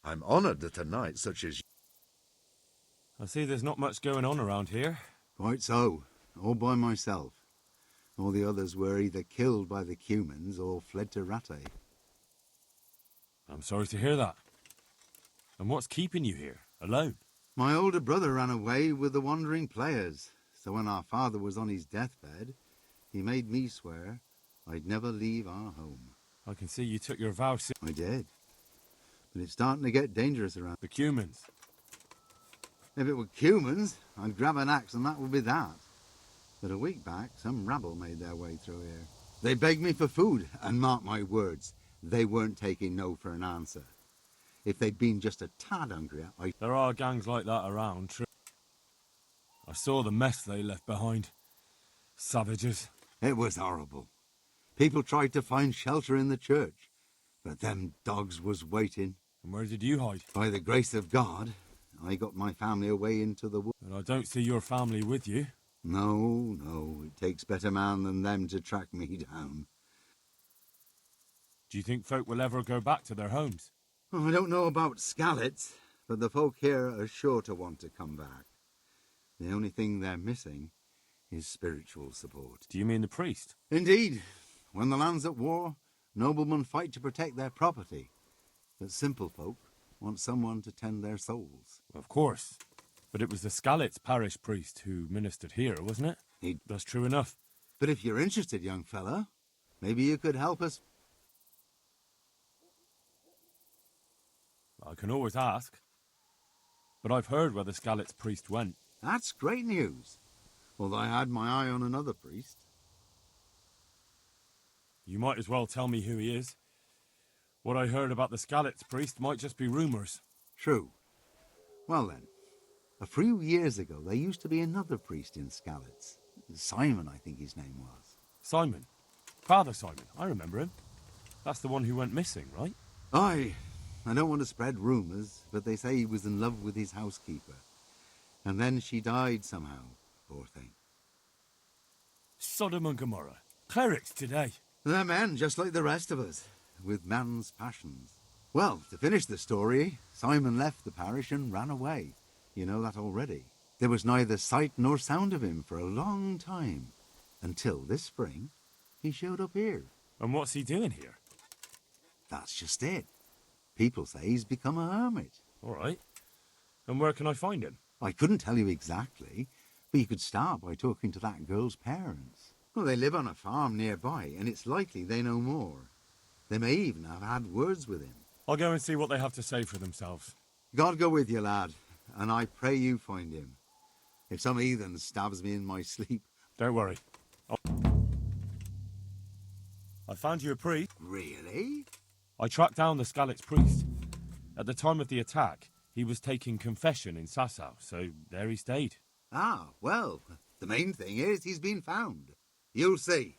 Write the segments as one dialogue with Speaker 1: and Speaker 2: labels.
Speaker 1: I'm honored that a knight such as
Speaker 2: I see there's not much going on around here.
Speaker 3: Quite so. All by myself. All the others were either killed by the Cumans or fled to Rattay.
Speaker 2: I'm sorry to hear that. And what's keeping you here, alone?
Speaker 3: My older brother ran away with the wandering players, so when our father was on his deathbed, he made me swear I'd never leave our home.
Speaker 2: I can see you took your vow
Speaker 3: I did. But it's starting to get dangerous around.
Speaker 2: the Cumans.
Speaker 3: If it were Cumans, I'd grab an axe and that would be that. But a week back, some rabble made their way through here. They begged me for food, and mark my words, they weren't taking no for an answer. If they'd been just a tad hungrier,
Speaker 2: There are gangs like that around, true. I saw the mess they left behind. Savages.
Speaker 3: It was horrible. People tried to find shelter in the church, but them dogs was waiting.
Speaker 2: And where did you hide?
Speaker 3: By the grace of God, I got my family away into the woods.
Speaker 2: And I don't see your family with you.
Speaker 3: No, it takes better man than them to track me down.
Speaker 2: Do you think folk will ever go back to their homes?
Speaker 3: Oh, I don't know about Skallets, but the folk here are sure to want to come back. The only thing they're missing is spiritual support.
Speaker 2: Do you mean the priest?
Speaker 3: Indeed. When the land's at war, noblemen fight to protect their property. But simple folk want someone to tend their souls.
Speaker 2: Of course. But it was the Skalitz parish priest who ministered here, wasn't it? That's true enough.
Speaker 3: But if you're interested, young fella, maybe you could help us.
Speaker 2: I can always ask. But I've heard where the Skalitz priest went.
Speaker 3: That's great news. Although I had my eye on another priest.
Speaker 2: You might as well tell me who he is. What I heard about the Skalitz priest might just be rumours.
Speaker 3: True. Well then, a few years ago there used to be another priest in Skalitz. Simon, I think his name was.
Speaker 2: Simon? Father Simon, I remember him. That's the one who went missing, right?
Speaker 3: Aye. I don't want to spread rumours, but they say he was in love with his housekeeper. And then she died somehow, poor thing.
Speaker 2: Sodom and Gomorrah. Clerics today.
Speaker 3: They're men, just like the rest of us, with man's passions. Well, to finish the story, Simon left the parish and ran away. You know that already. There was neither sight nor sound of him for a long time. Until this spring, he showed up here.
Speaker 2: And what's he doing here?
Speaker 3: That's just it. People say he's become a hermit.
Speaker 2: All right. And where can I find him?
Speaker 3: I couldn't tell you exactly, but you could start by talking to that girl's parents. Well, they live on a farm nearby, and it's likely they know more. They may even have had words with him.
Speaker 2: I'll go and see what they have to say for themselves.
Speaker 3: God go with you, lad, and I pray you find him. If some heathen stabs me in my sleep...
Speaker 2: Don't worry. I found you a priest.
Speaker 3: Really?
Speaker 2: I tracked down the Skalitz priest. At the time of the attack, he was taking confession in Sasau, so there he stayed.
Speaker 3: Ah, well, the main thing is he's been found. You'll see.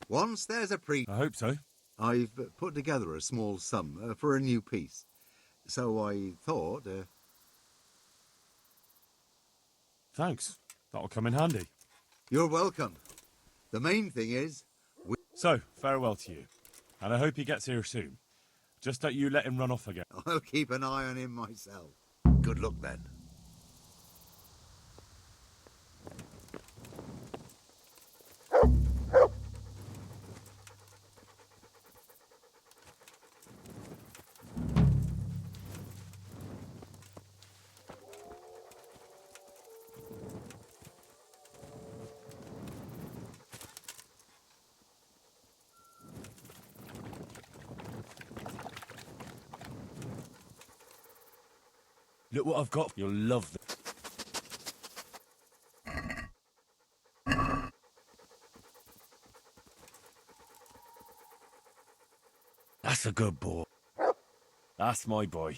Speaker 3: Once there's a priest...
Speaker 2: I hope so.
Speaker 3: I've put together a small sum for a new piece. So I thought...
Speaker 2: Thanks. That'll come in handy.
Speaker 3: You're welcome. The main thing is...
Speaker 2: So, farewell to you. And I hope he gets here soon. Just don't you let him run off again.
Speaker 3: I'll keep an eye on him myself.
Speaker 1: good luck then.
Speaker 2: Look what I've got. You'll love this. That's a good boy. That's my boy.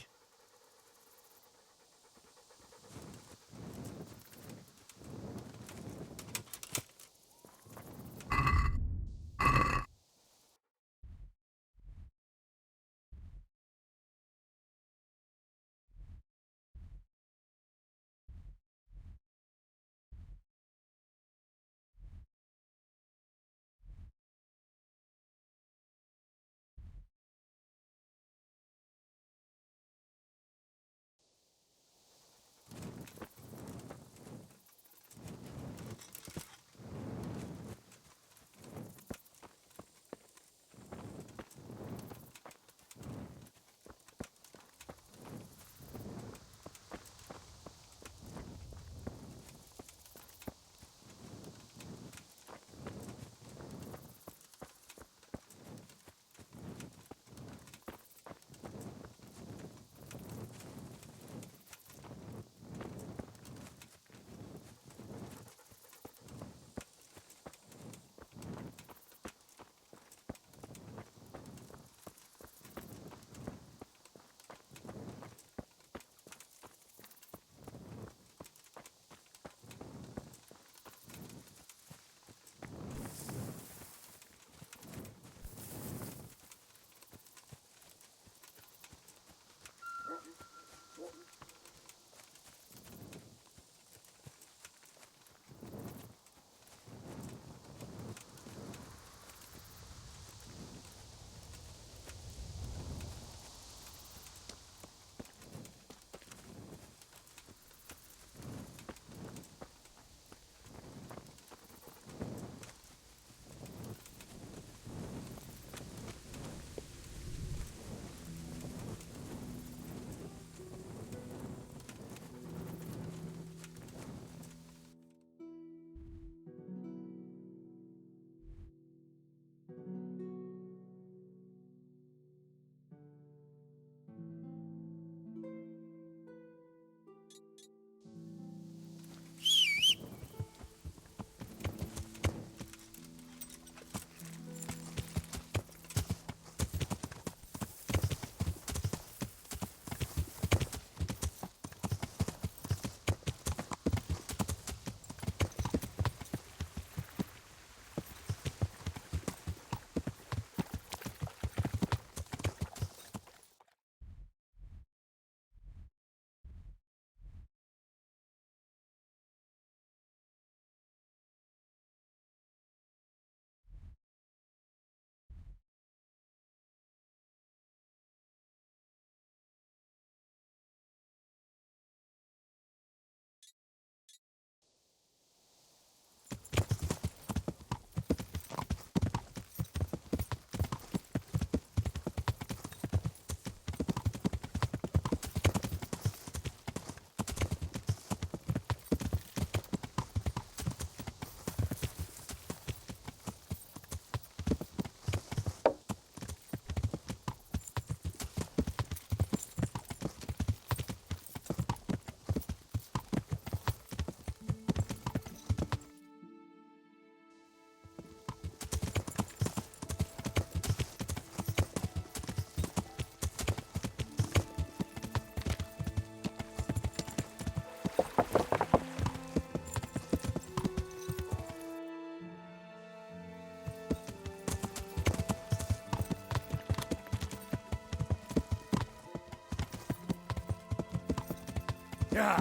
Speaker 2: Yeah.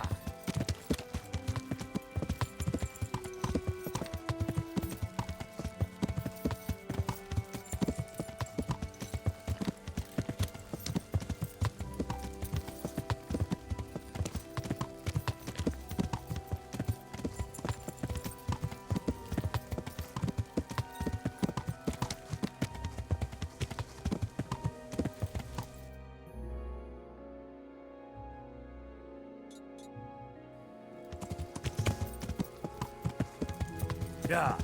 Speaker 2: Yeah.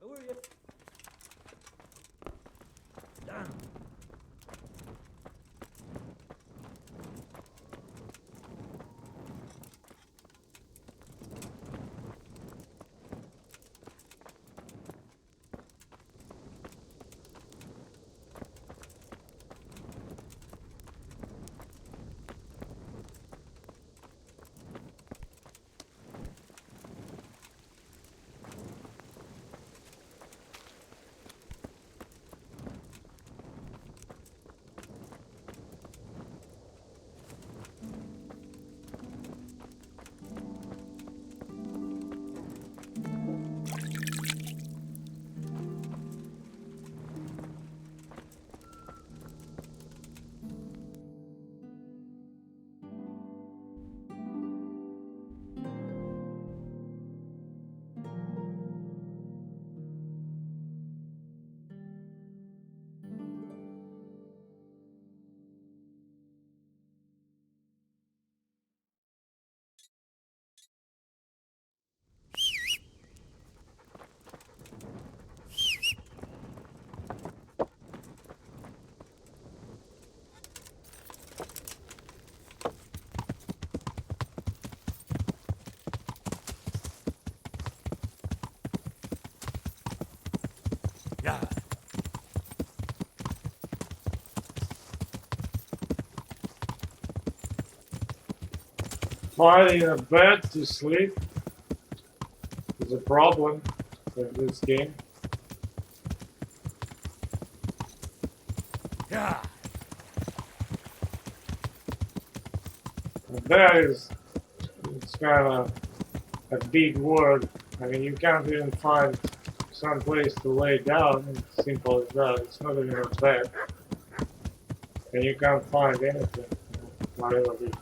Speaker 2: Who are you? Down. Yeah.
Speaker 4: Finding a bed to sleep is a problem in this game.
Speaker 2: Yeah.
Speaker 4: And that is, it's kind of a big word. I mean, you can't even find some place to lay down. It's simple as that. It's not even a bed. And you can't find anything, whatever it is.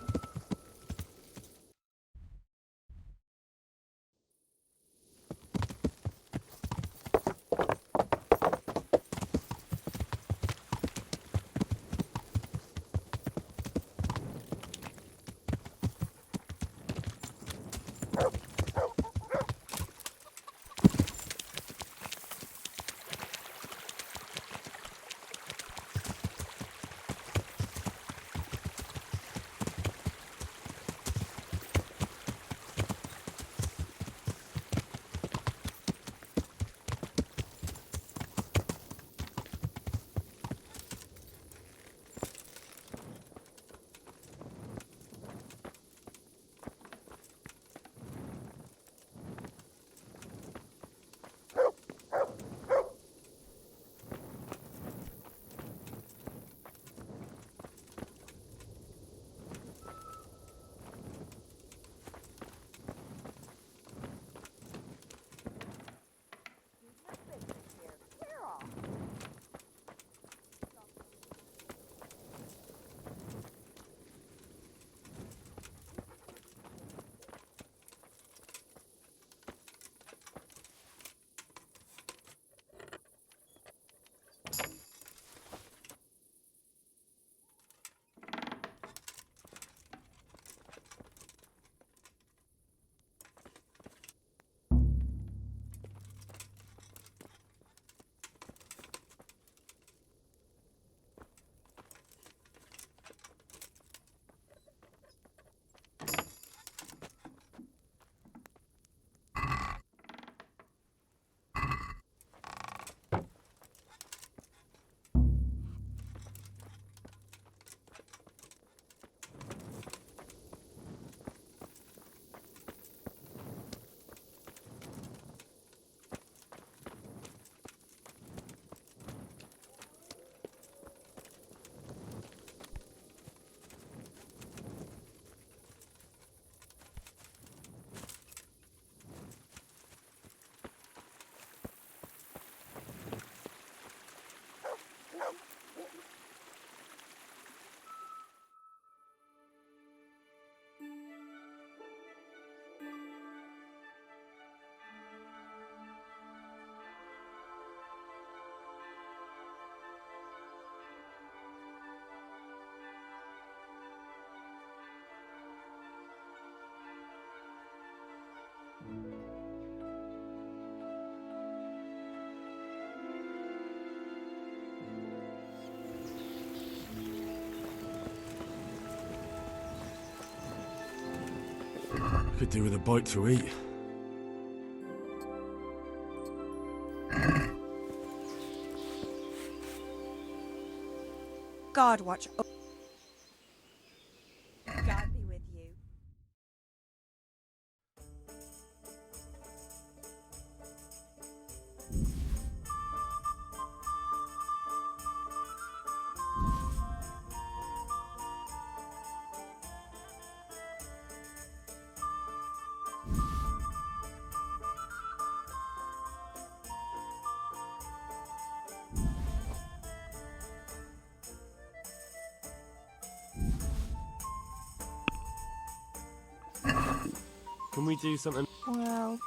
Speaker 2: Could do with a bite to eat.
Speaker 5: God watch. God be with you.
Speaker 2: Can we do something?
Speaker 5: Well,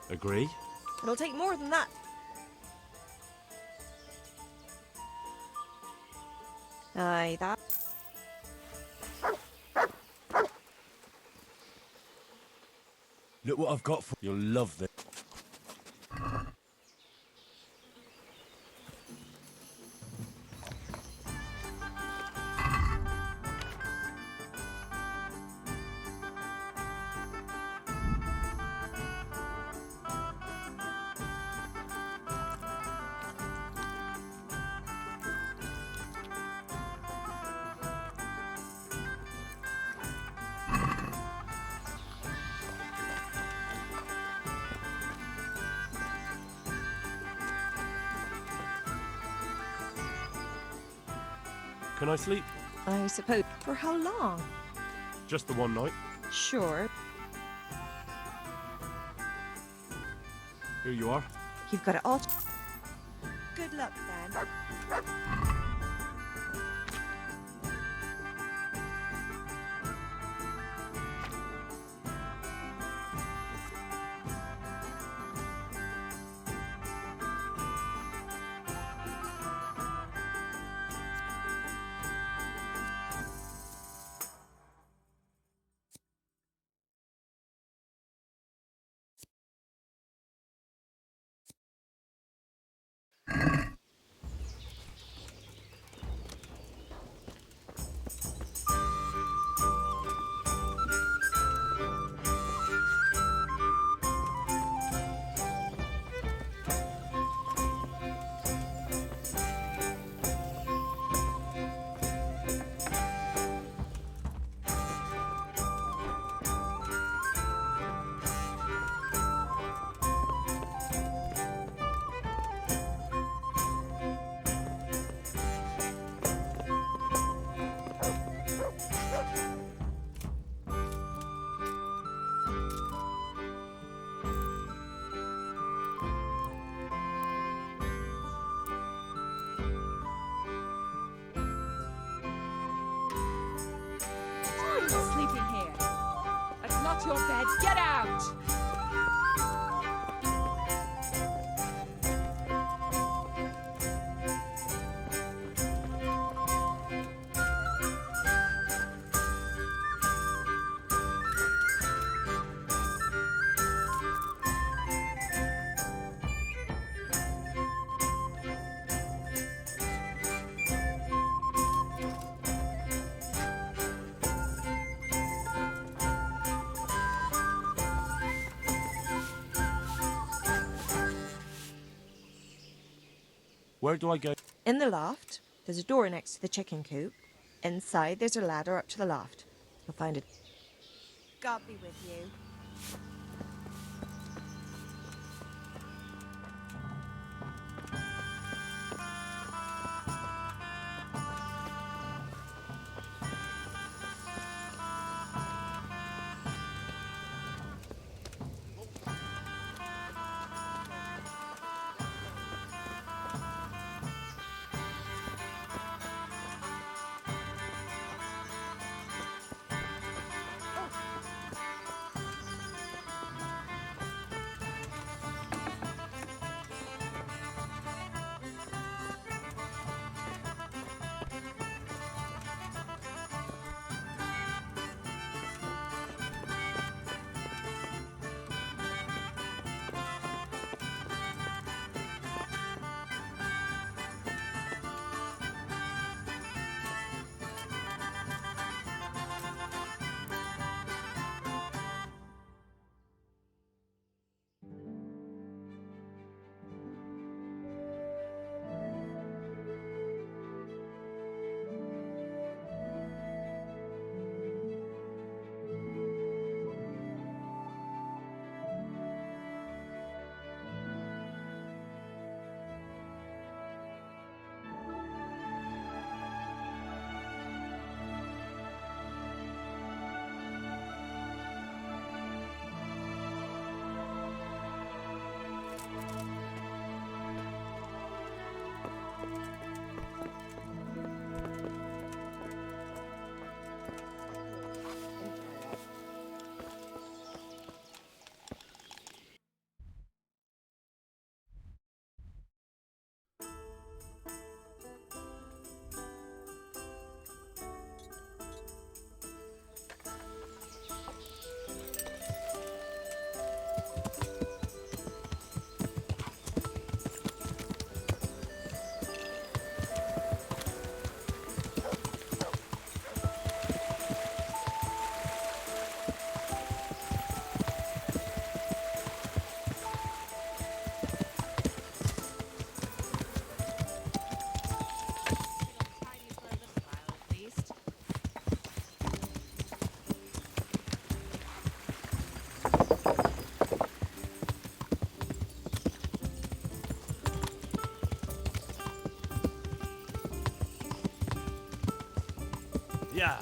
Speaker 2: Agree?
Speaker 5: it'll take more than that. Aye, that.
Speaker 2: Look what I've got for you. You'll love this. Can I sleep?
Speaker 5: I suppose. For how long?
Speaker 2: Just the one night.
Speaker 5: Sure.
Speaker 2: Here you are.
Speaker 5: You've got it all. Good luck, then.
Speaker 6: Why are you sleeping here? That's not your bed. Get out!
Speaker 2: Where do I go?
Speaker 5: In the loft, there's a door next to the chicken coop. Inside, there's a ladder up to the loft. You'll find it. God be with you.
Speaker 2: Yeah.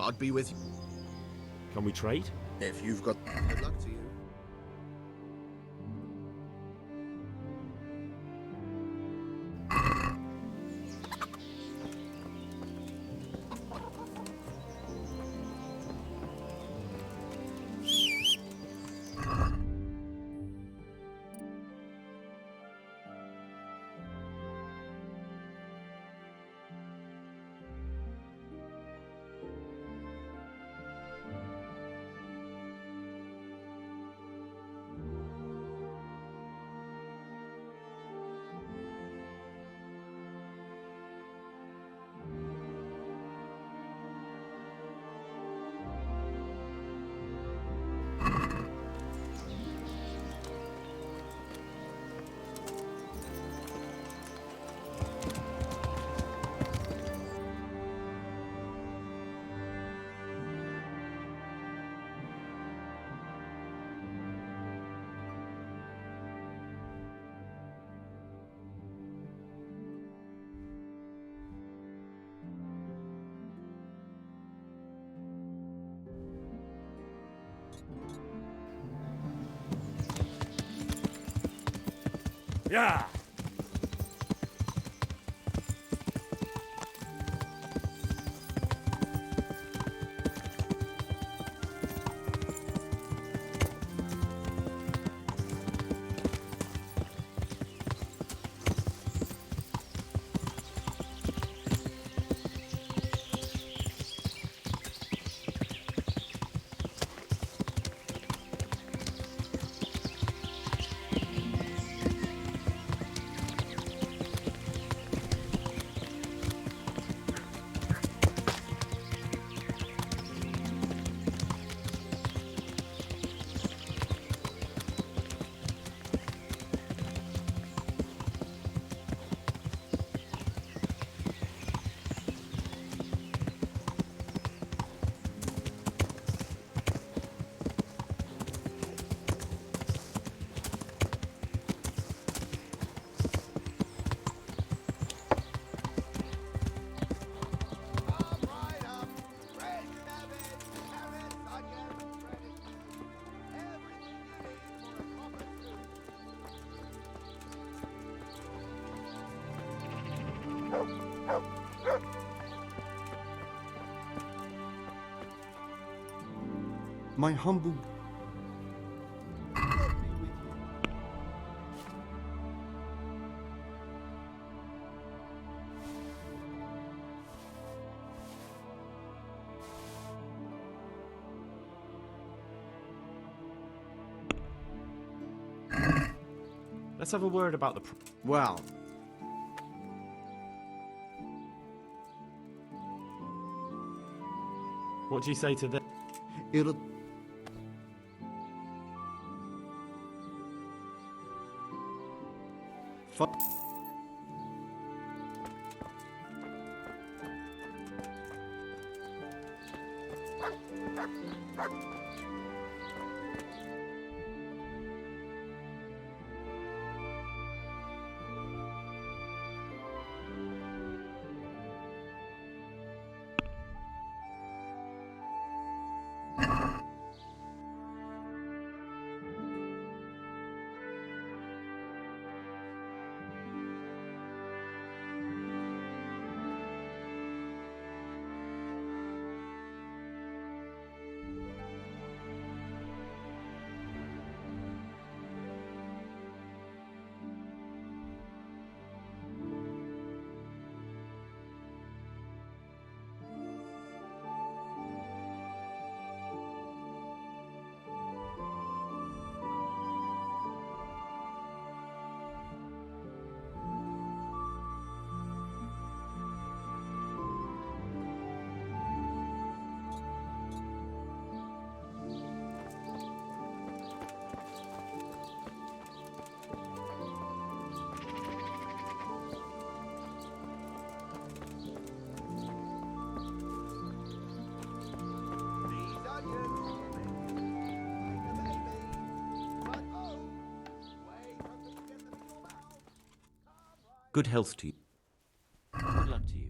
Speaker 1: God be with you.
Speaker 2: Can we trade?
Speaker 1: If you've got good luck to you.
Speaker 2: Yeah.
Speaker 7: My humble...
Speaker 2: Let's have a word about the...
Speaker 3: Well,
Speaker 2: What do you say to this?
Speaker 3: it'll...
Speaker 7: Good health to you. Good luck to you.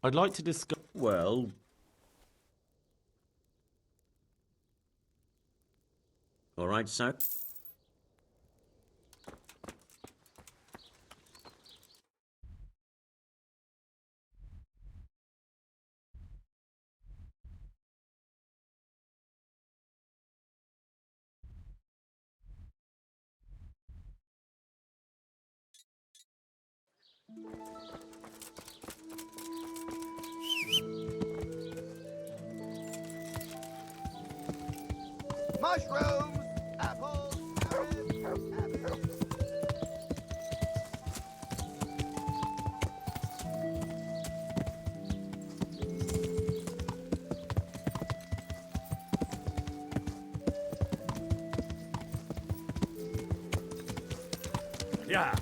Speaker 2: I'd like to discuss.
Speaker 7: Well... All right, sir.
Speaker 1: Mushrooms! Apples! Carrots! Apples!
Speaker 2: Yeah.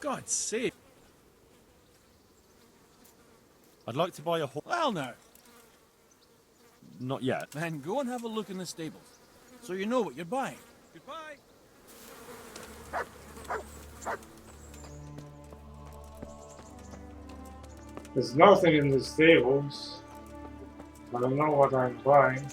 Speaker 2: God's sake. I'd like to buy a horse.
Speaker 8: Well now,
Speaker 2: Not yet.
Speaker 8: then go and have a look in the stables, so you know what you're buying. Goodbye.
Speaker 4: There's nothing in the stables. I don't know what I'm buying.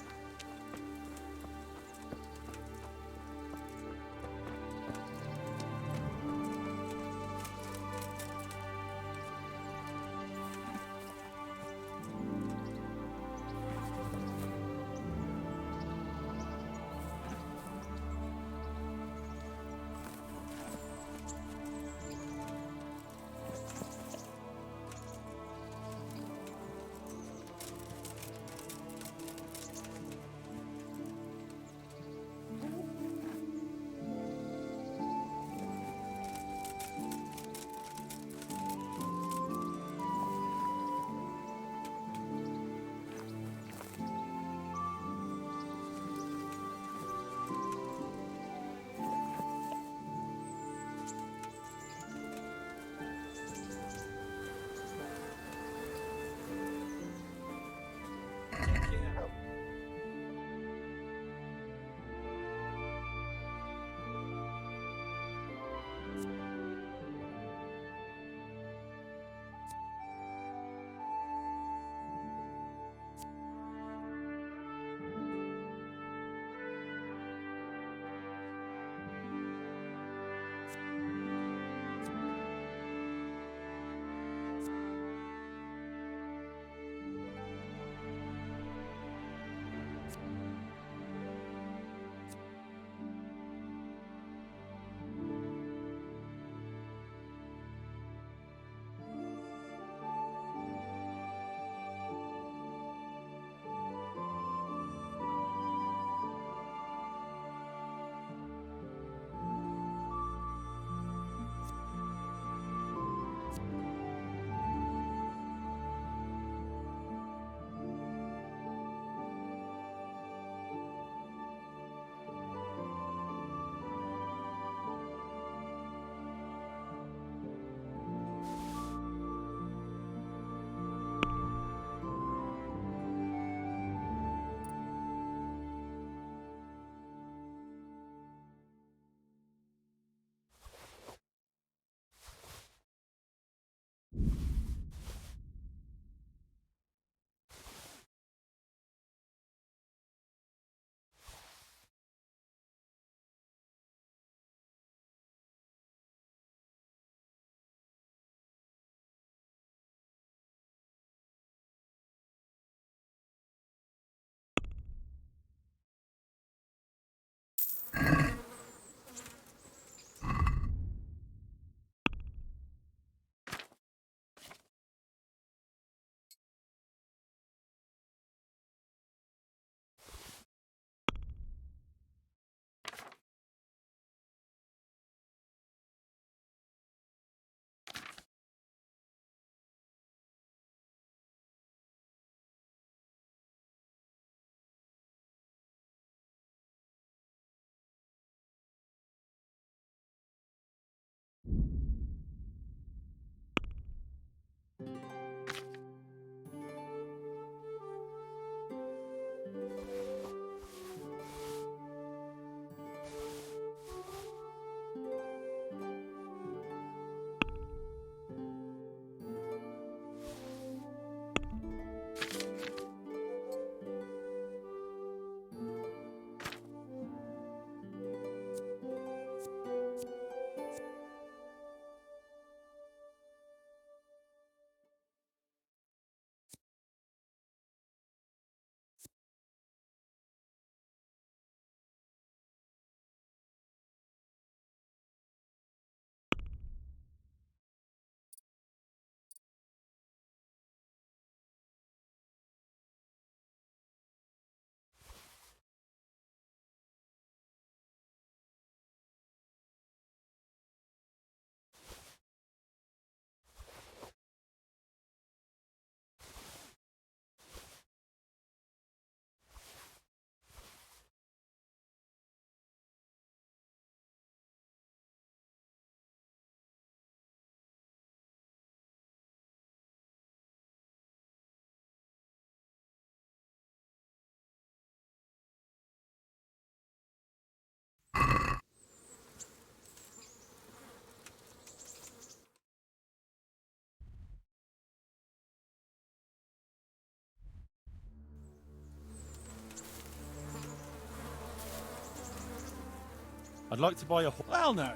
Speaker 2: I'd like to buy a horse.
Speaker 8: Well, now,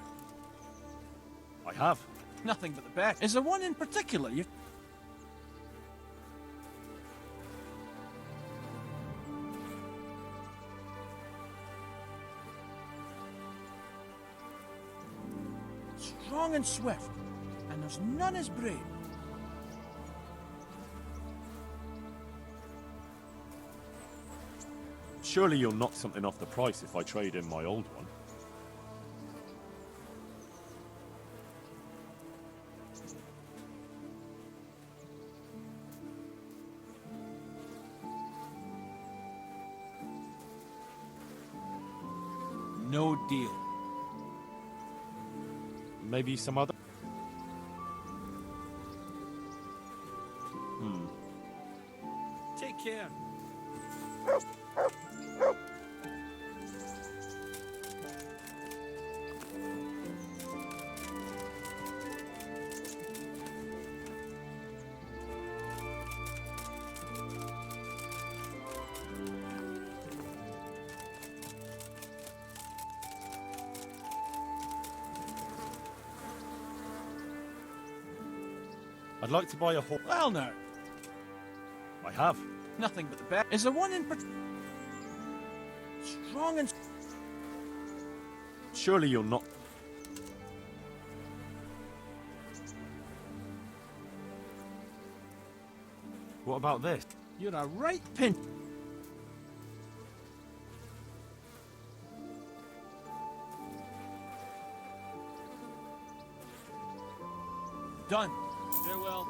Speaker 2: I have.
Speaker 8: nothing but the best. Is there one in particular you... Strong and swift, and there's none as brave.
Speaker 2: Surely you'll knock something off the price if I trade in my old one.
Speaker 8: No deal.
Speaker 2: Maybe some other...
Speaker 8: Take care.
Speaker 2: I'd like to buy a horse.
Speaker 8: Well, now,
Speaker 2: I have.
Speaker 8: nothing but the best. Is there one in particular? Strong and...
Speaker 2: Surely you'll not... What about this?
Speaker 8: You're a right pin. Done. Farewell.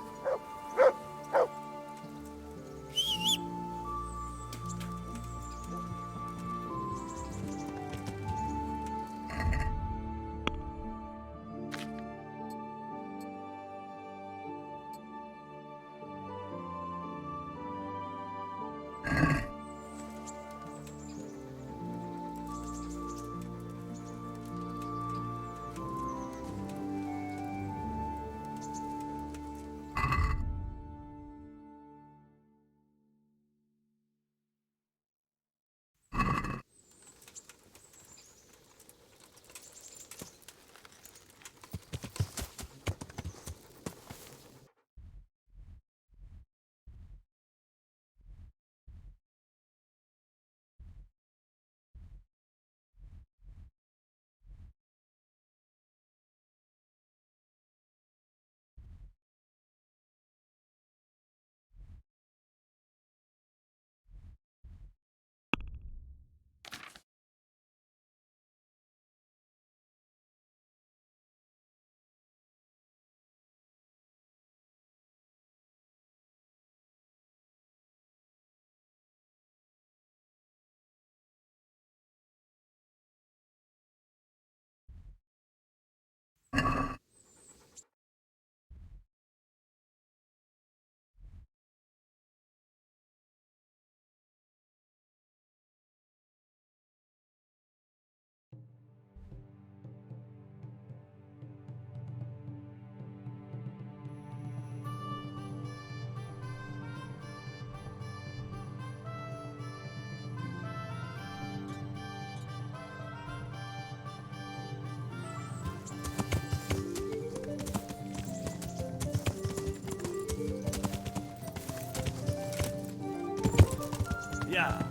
Speaker 2: Yeah.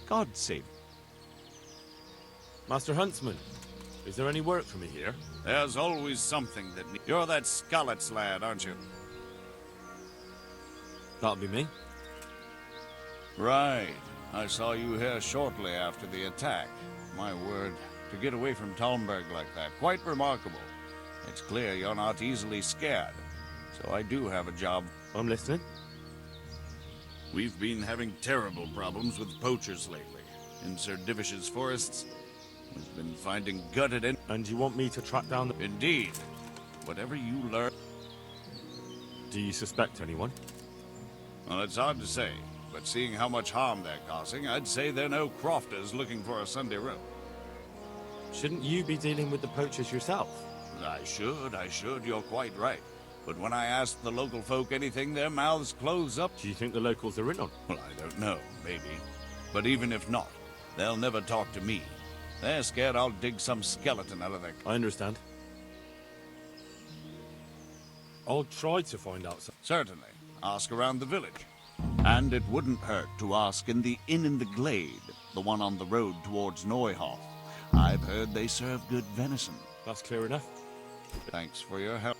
Speaker 7: God save.
Speaker 2: Master Huntsman, is there any work for me here?
Speaker 9: There's always something that You're that Skalitz lad, aren't you?
Speaker 2: That'll be me.
Speaker 9: Right. I saw you here shortly after the attack. My word, to get away from Talmberg like that, quite remarkable. It's clear you're not easily scared. So I do have a job.
Speaker 2: I'm listening.
Speaker 9: We've been having terrible problems with poachers lately. In Sir Divish's forests, we've been finding gutted in...
Speaker 2: And you want me to track down the...
Speaker 9: Indeed. Whatever you learn...
Speaker 2: Do you suspect anyone?
Speaker 9: Well, it's hard to say, but seeing how much harm they're causing, I'd say they're no crofters looking for a Sunday roast.
Speaker 2: Shouldn't you be dealing with the poachers yourself?
Speaker 9: I should, you're quite right. But when I ask the local folk anything, their mouths close up.
Speaker 2: Do you think the locals are in on?
Speaker 9: Well, I don't know, maybe. But even if not, they'll never talk to me. They're scared I'll dig some skeleton out of their...
Speaker 2: I understand. I'll try to find out some...
Speaker 9: Certainly. Ask around the village. And it wouldn't hurt to ask in the inn in the glade, the one on the road towards Neuhof. I've heard they serve good venison.
Speaker 2: That's clear enough.
Speaker 9: Thanks for your help.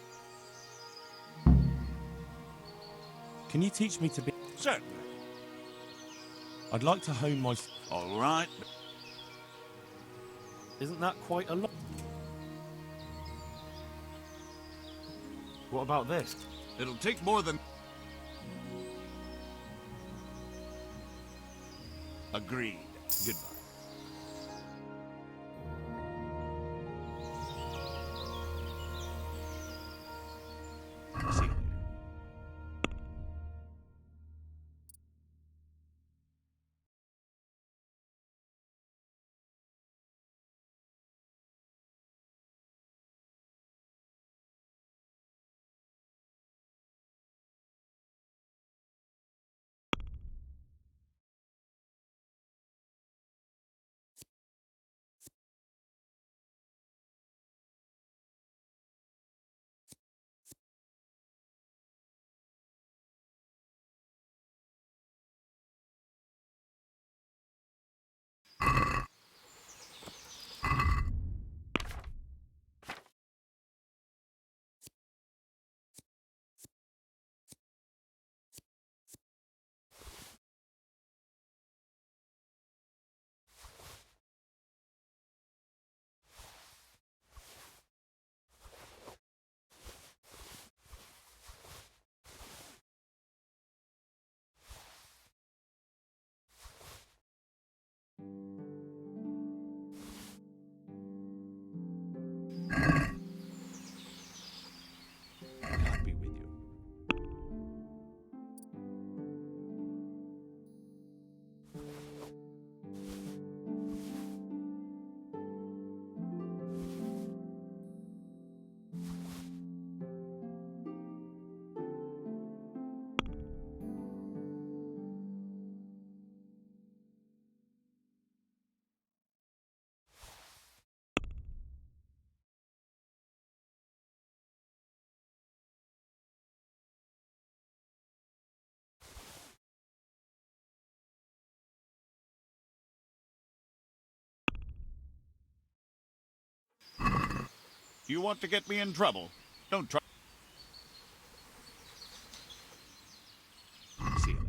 Speaker 2: Can you teach me to be...
Speaker 9: Certainly.
Speaker 2: I'd like to hone my...
Speaker 9: All right.
Speaker 2: Isn't that quite a lot? What about this?
Speaker 9: It'll take more than... Agreed. Goodbye. See you later. God be with you. You want to get me in trouble? Don't try. See you later.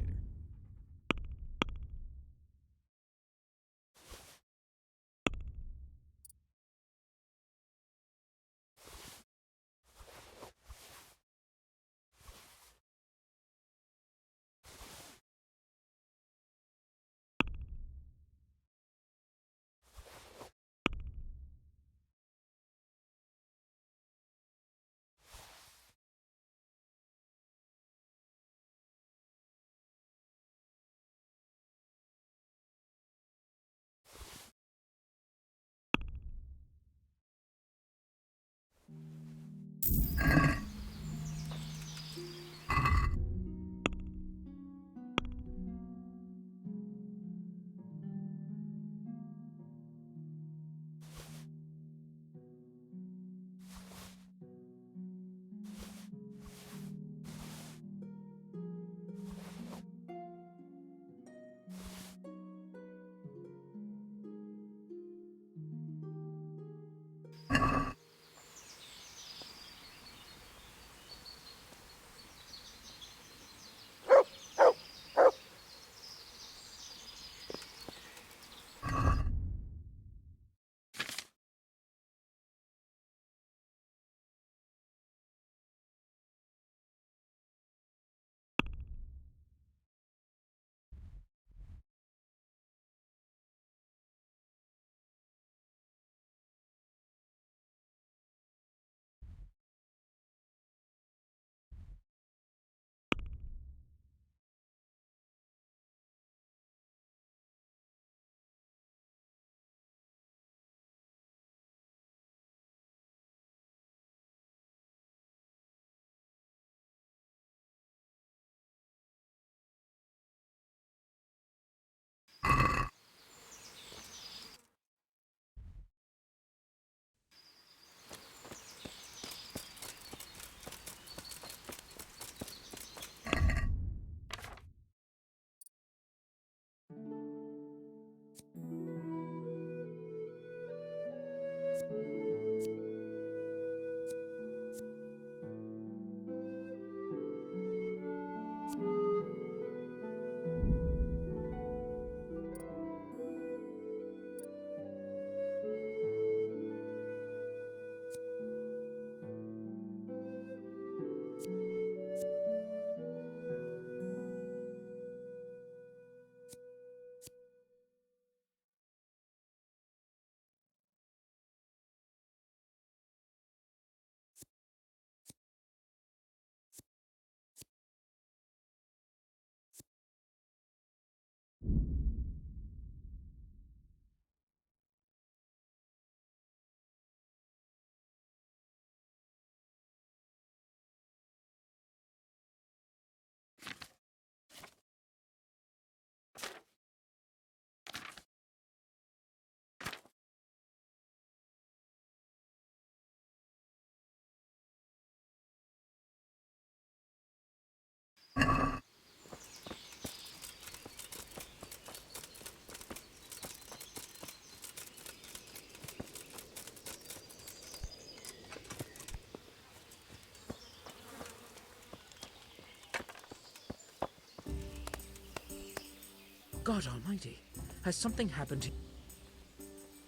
Speaker 8: God almighty. Has something happened to...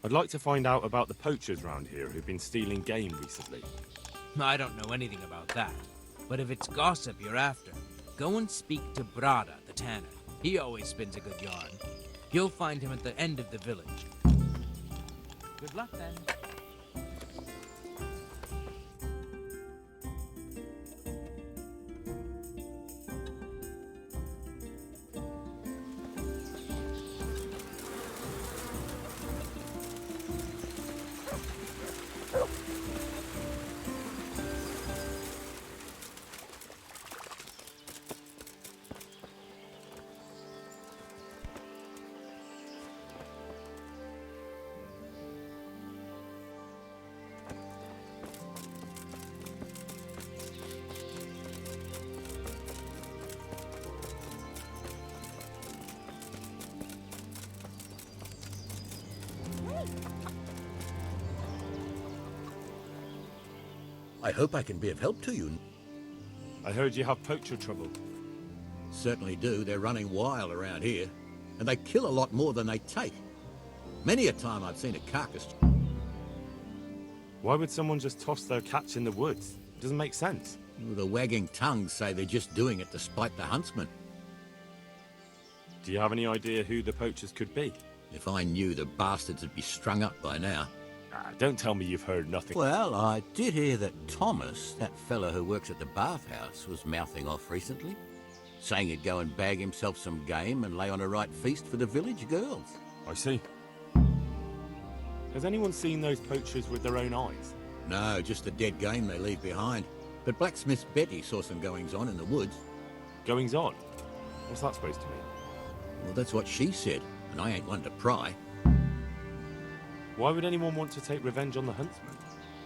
Speaker 2: I'd like to find out about the poachers round here who've been stealing game recently.
Speaker 10: I don't know anything about that. But if it's gossip you're after, go and speak to Brada, the tanner. He always spins a good yarn. You'll find him at the end of the village. Good luck then.
Speaker 11: I hope I can be of help to you.
Speaker 2: I heard you have poacher trouble.
Speaker 11: Certainly do. They're running wild around here, and they kill a lot more than they take. Many a time I've seen a carcass.
Speaker 2: Why would someone just toss their catch in the woods? It doesn't make sense.
Speaker 11: The wagging tongues say they're just doing it to spite the huntsman.
Speaker 2: Do you have any idea who the poachers could be?
Speaker 11: If I knew, the bastards would be strung up by now.
Speaker 2: Don't tell me you've heard nothing.
Speaker 11: Well, I did hear that Thomas, that fellow who works at the bathhouse, was mouthing off recently, saying he'd go and bag himself some game and lay on a right feast for the village girls.
Speaker 2: I see. Has anyone seen those poachers with their own eyes?
Speaker 11: No, just the dead game they leave behind. But blacksmith Betty saw some goings-on in the woods.
Speaker 2: Goings-on? What's that supposed to mean?
Speaker 11: Well, that's what she said, and I ain't one to pry.
Speaker 2: Why would anyone want to take revenge on the huntsman?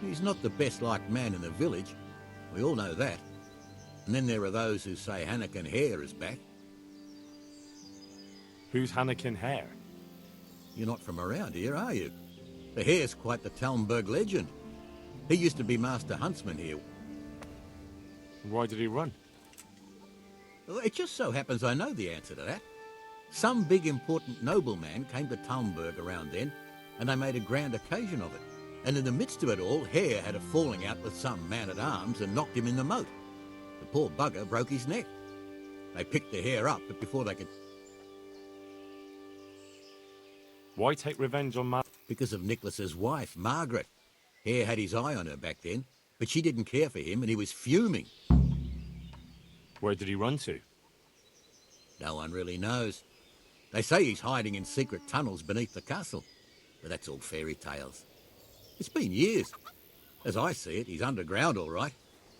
Speaker 11: He's not the best-liked man in the village. We all know that. And then there are those who say Hannikin Hare is back.
Speaker 2: Who's Hannikin Hare?
Speaker 11: You're not from around here, are you? The Hare's quite the Talmberg legend. He used to be master huntsman here.
Speaker 2: Why did he run?
Speaker 11: Well, it just so happens I know the answer to that. Some big important nobleman came to Talmberg around then, and they made a grand occasion of it. And in the midst of it all, Hare had a falling out with some man-at-arms and knocked him in the moat. The poor bugger broke his neck. They picked the Hare up, but before they could...
Speaker 2: Why take revenge on
Speaker 11: Because of Nicholas's wife, Margaret. Hare had his eye on her back then, but she didn't care for him and he was fuming.
Speaker 2: Where did he run to?
Speaker 11: No one really knows. They say he's hiding in secret tunnels beneath the castle, but that's all fairy tales. It's been years. As I see it, he's underground all right.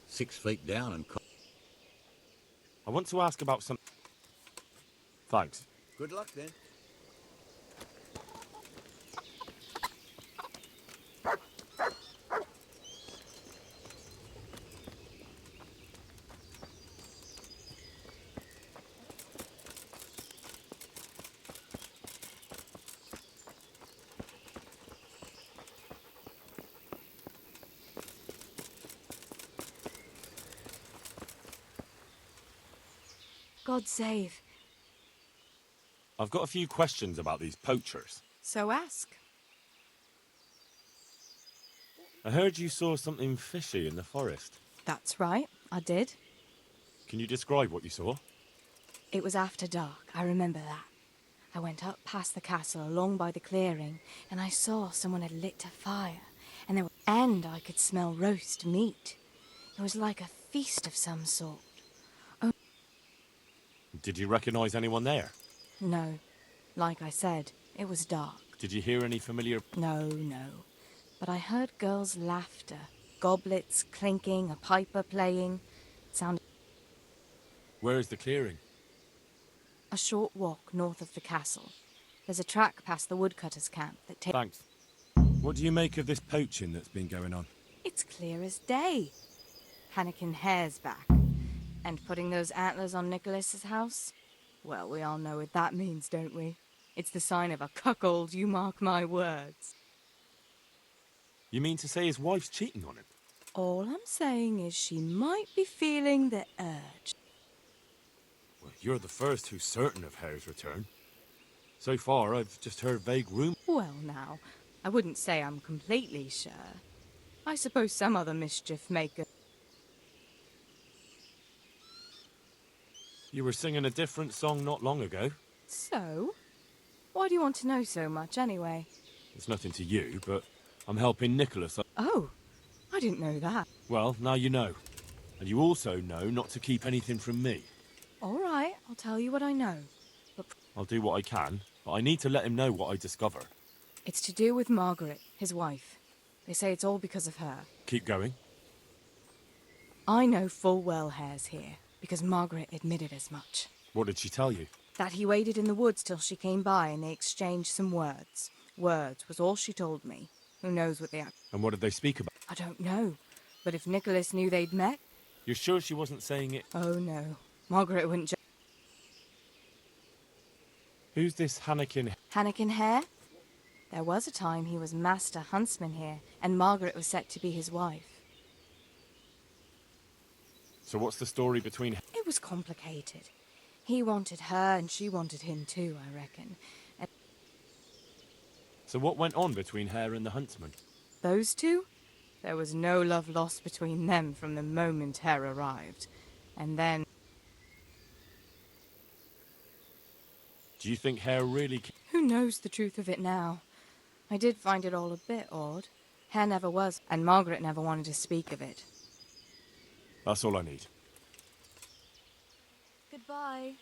Speaker 11: 6 feet down and...
Speaker 2: I want to ask about some... Thanks.
Speaker 11: Good luck then.
Speaker 12: God save.
Speaker 2: I've got a few questions about these poachers.
Speaker 12: So ask.
Speaker 2: I heard you saw something fishy in the forest.
Speaker 12: That's right, I did.
Speaker 2: Can you describe what you saw?
Speaker 12: It was after dark, I remember that. I went up past the castle along by the clearing, and I saw someone had lit a fire, and I could smell roast meat. It was like a feast of some sort. Oh,
Speaker 2: Did you recognize anyone there?
Speaker 12: no. Like I said, it was dark.
Speaker 2: Did you hear any familiar...
Speaker 12: No. But I heard girls' laughter, goblets clinking, a piper playing. It sounded...
Speaker 2: Where is the clearing?
Speaker 12: A short walk north of the castle. There's a track past the woodcutter's camp that takes...
Speaker 2: Thanks. What do you make of this poaching that's been going on?
Speaker 12: It's clear as day. Hannikin Hare's back. And putting those antlers on Nicholas's house? Well, we all know what that means, don't we? It's the sign of a cuckold, you mark my words.
Speaker 2: You mean to say his wife's cheating on him?
Speaker 12: All I'm saying is she might be feeling the urge.
Speaker 2: Well, you're the first who's certain of Hare's return. So far, I've just heard vague rumours.
Speaker 12: Well, now, I wouldn't say I'm completely sure. I suppose some other mischief maker...
Speaker 2: You were singing a different song not long ago.
Speaker 12: So? Why do you want to know so much, anyway?
Speaker 2: It's nothing to you, but I'm helping Nicholas.
Speaker 12: Oh, I didn't know that.
Speaker 2: Well, now you know. And you also know not to keep anything from me.
Speaker 12: All right, I'll tell you what I know. But
Speaker 2: I'll do what I can, but I need to let him know what I discover.
Speaker 12: it's to do with Margaret, his wife. They say it's all because of her.
Speaker 2: Keep going.
Speaker 12: I know full well Hare's here, because Margaret admitted as much.
Speaker 2: What did she tell you?
Speaker 12: That he waited in the woods till she came by and they exchanged some words. Words was all she told me. Who knows what they are?
Speaker 2: And what did they speak about?
Speaker 12: I don't know. But if Nicholas knew they'd met...
Speaker 2: You're sure she wasn't saying it?
Speaker 12: Oh, no. Margaret wouldn't
Speaker 2: Who's this Hannikin?
Speaker 12: Hannikin Hare? There was a time he was master huntsman here, and Margaret was set to be his wife.
Speaker 2: So what's the story between...
Speaker 12: It was complicated. He wanted her, and she wanted him too, I reckon. And
Speaker 2: So what went on between Hare and the huntsman?
Speaker 12: those two? There was no love lost between them from the moment Hare arrived. And then...
Speaker 2: Do you think Hare really...
Speaker 12: Who knows the truth of it now? I did find it all a bit odd. Hare never was, and Margaret never wanted to speak of it.
Speaker 2: That's all I need.
Speaker 12: Goodbye.